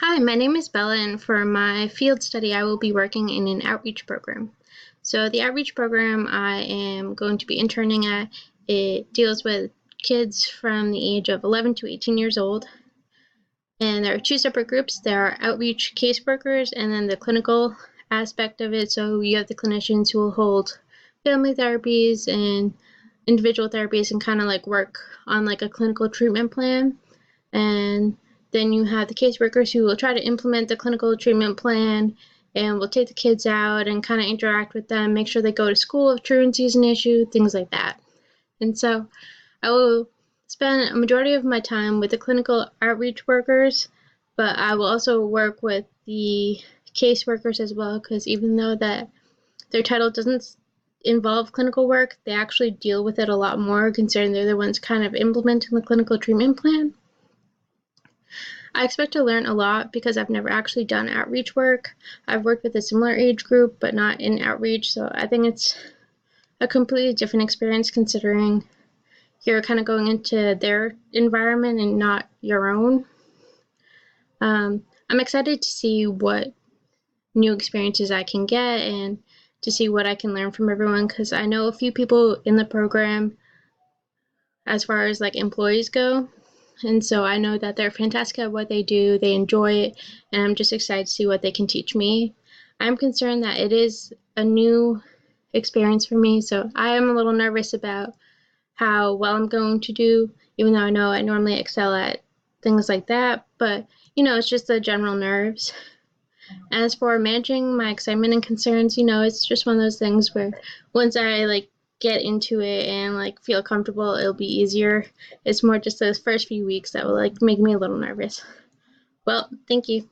Hi, my name is Bella, and for my field study, I will be working in an outreach program. So, the outreach program I am going to be interning at, it deals with kids from the age of 11 to 18 years old. And there are two separate groups. There are outreach caseworkers and then the clinical aspect of it. So, you have the clinicians who will hold family therapies and individual therapies and kind of like work on like a clinical treatment plan. And then you have the caseworkers who will try to implement the clinical treatment plan and will take the kids out and kind of interact with them, make sure they go to school if truancy is an issue, things like that. And so I will spend a majority of my time with the clinical outreach workers, but I will also work with the caseworkers as well, because even though that their title doesn't involve clinical work, they actually deal with it a lot more, considering they're the ones kind of implementing the clinical treatment plan. I expect to learn a lot because I've never actually done outreach work. I've worked with a similar age group, but not in outreach, so I think it's a completely different experience considering you're kind of going into their environment and not your own. I'm excited to see what new experiences I can get and to see what I can learn from everyone because I know a few people in the program as far as like employees go. And so I know that they're fantastic at what they do, they enjoy it, and I'm just excited to see what they can teach me. I'm concerned that it is a new experience for me, so I am a little nervous about how well I'm going to do, even though I know I normally excel at things like that. But, it's just the general nerves. As for managing my excitement and concerns, it's just one of those things where once I like get into it and like feel comfortable, it'll be easier. It's more just those first few weeks that will like make me a little nervous. Well, thank you.